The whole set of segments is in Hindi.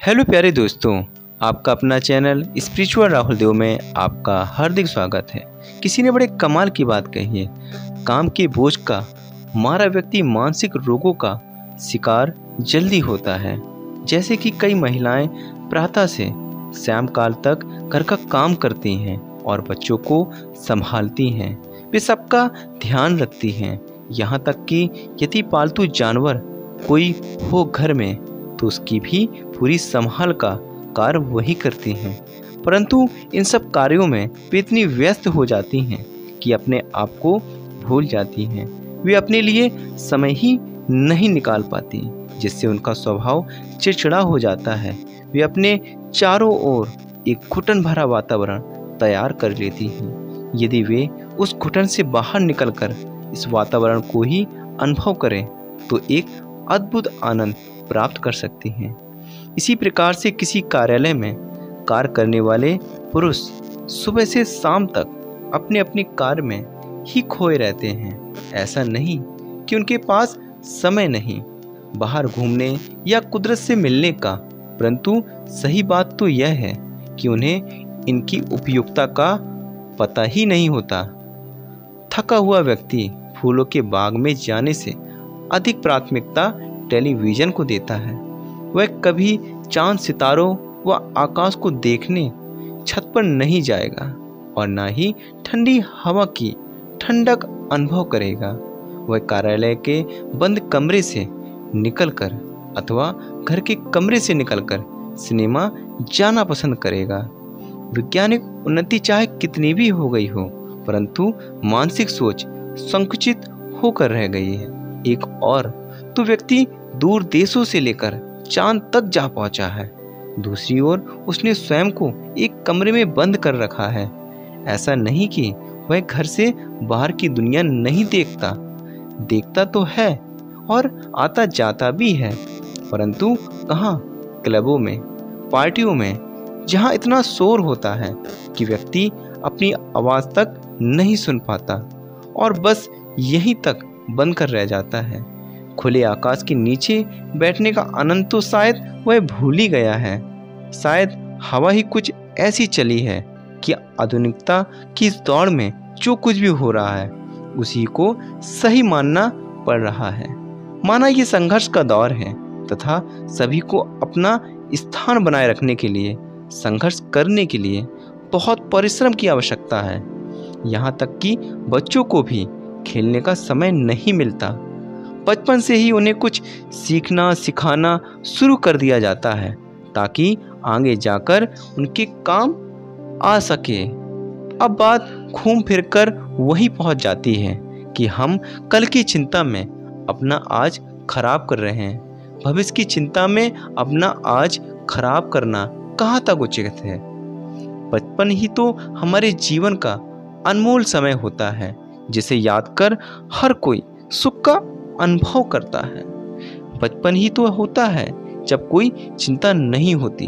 हेलो प्यारे दोस्तों, आपका अपना चैनल स्पिरिचुअल राहुल देव में आपका हार्दिक स्वागत है। किसी ने बड़े कमाल की बात कही है, काम के बोझ का मारा व्यक्ति मानसिक रोगों का शिकार जल्दी होता है। जैसे कि कई महिलाएं प्रातः से शाम काल तक घर का काम करती हैं और बच्चों को संभालती हैं, वे सबका ध्यान रखती हैं। यहाँ तक कि यदि पालतू जानवर कोई हो घर में तो उसकी भी पूरी संभाल का कार्य वही करती हैं। परंतु इन सब कार्यों में वे इतनी व्यस्त हो जाती हैं कि अपने आप को भूल जाती हैं। वे अपने लिए समय ही नहीं निकाल पाती, जिससे उनका स्वभाव चिड़चिड़ा हो जाता है। वे अपने चारों ओर एक घुटन भरा वातावरण तैयार कर लेती हैं। यदि वे उस घुटन से बाहर निकलकर इस वातावरण को ही अनुभव करें तो एक अद्भुत आनंद प्राप्त कर सकती हैं। इसी प्रकार से किसी कार्यालय में कार्य करने वाले पुरुष सुबह से शाम तक अपने अपने कार्य में ही खोए रहते हैं। ऐसा नहीं कि उनके पास समय नहीं बाहर घूमने या कुदरत से मिलने का, परंतु सही बात तो यह है कि उन्हें इनकी उपयुक्तता का पता ही नहीं होता। थका हुआ व्यक्ति फूलों के बाग में जाने से अधिक प्राथमिकता टेलीविज़न को देता है। वह कभी चांद सितारों व आकाश को देखने छत पर नहीं जाएगा और ना ही ठंडी हवा की ठंडक अनुभव करेगा। वह कार्यालय के बंद कमरे से निकलकर अथवा घर के कमरे से निकलकर सिनेमा जाना पसंद करेगा। वैज्ञानिक उन्नति चाहे कितनी भी हो गई हो, परंतु मानसिक सोच संकुचित होकर रह गई है। एक और तो व्यक्ति दूर देशों से लेकर चांद तक जा पहुंचा है, दूसरी ओर उसने स्वयं को एक कमरे में बंद कर रखा है। ऐसा नहीं कि वह घर से बाहर की दुनिया नहीं देखता तो है और आता जाता भी है, परंतु कहाँ? क्लबों में, पार्टियों में, जहाँ इतना शोर होता है कि व्यक्ति अपनी आवाज़ तक नहीं सुन पाता और बस यहीं तक बंद कर रह जाता है। खुले आकाश के नीचे बैठने का आनंद तो शायद वह भूल ही गया है। शायद हवा ही कुछ ऐसी चली है कि आधुनिकता की इस दौड़ में जो कुछ भी हो रहा है उसी को सही मानना पड़ रहा है। माना ये संघर्ष का दौर है तथा सभी को अपना स्थान बनाए रखने के लिए संघर्ष करने के लिए बहुत परिश्रम की आवश्यकता है। यहाँ तक कि बच्चों को भी खेलने का समय नहीं मिलता। बचपन से ही उन्हें कुछ सीखना सिखाना शुरू कर दिया जाता है ताकि आगे जाकर उनके काम आ सके। अब बात घूम फिरकर वहीं पहुंच जाती है कि हम कल की चिंता में अपना आज खराब कर रहे हैं। भविष्य की चिंता में अपना आज खराब करना कहाँ तक उचित है? बचपन ही तो हमारे जीवन का अनमोल समय होता है, जिसे याद कर हर कोई सुख का अनुभव करता है। बचपन ही तो होता है जब कोई चिंता नहीं होती।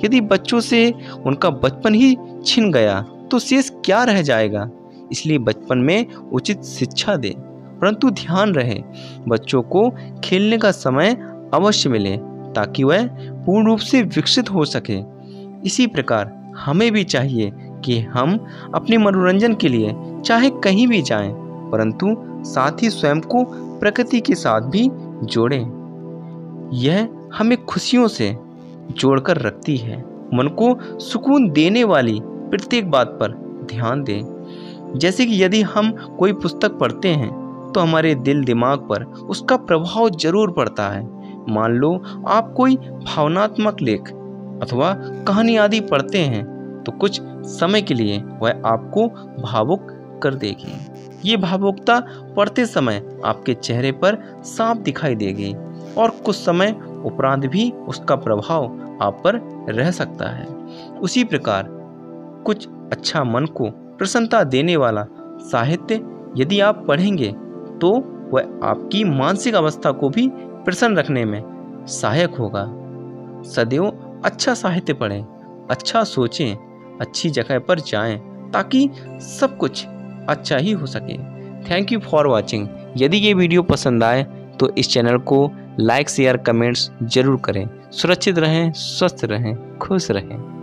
यदि बच्चों से उनका बचपन ही छिन गया तो शेष क्या रह जाएगा? इसलिए बचपन में उचित शिक्षा दे, परंतु ध्यान रहे बच्चों को खेलने का समय अवश्य मिले ताकि वह पूर्ण रूप से विकसित हो सके। इसी प्रकार हमें भी चाहिए कि हम अपने मनोरंजन के लिए चाहे कहीं भी जाएं, परंतु साथ ही स्वयं को प्रकृति के साथ भी जोड़ें। यह हमें खुशियों से जोड़कर रखती है। मन को सुकून देने वाली प्रत्येक बात पर ध्यान दें। जैसे कि यदि हम कोई पुस्तक पढ़ते हैं तो हमारे दिल दिमाग पर उसका प्रभाव जरूर पड़ता है। मान लो आप कोई भावनात्मक लेख अथवा कहानी आदि पढ़ते हैं तो कुछ समय के लिए वह आपको भावुक कर देगी। ये भावुकता पढ़ते समय आपके चेहरे पर साफ दिखाई देगी और कुछ समय उपरांत भी उसका प्रभाव आप पर रह सकता है। उसी प्रकार कुछ अच्छा मन को प्रसन्नता देने वाला साहित्य यदि आप पढ़ेंगे तो वह आपकी मानसिक अवस्था को भी प्रसन्न रखने में सहायक होगा। सदैव अच्छा साहित्य पढ़ें, अच्छा सोचें, अच्छी जगह पर जाएं ताकि सब कुछ अच्छा ही हो सके। Thank you for watching. यदि ये वीडियो पसंद आए तो इस चैनल को लाइक शेयर कमेंट्स जरूर करें। सुरक्षित रहें, स्वस्थ रहें, खुश रहें।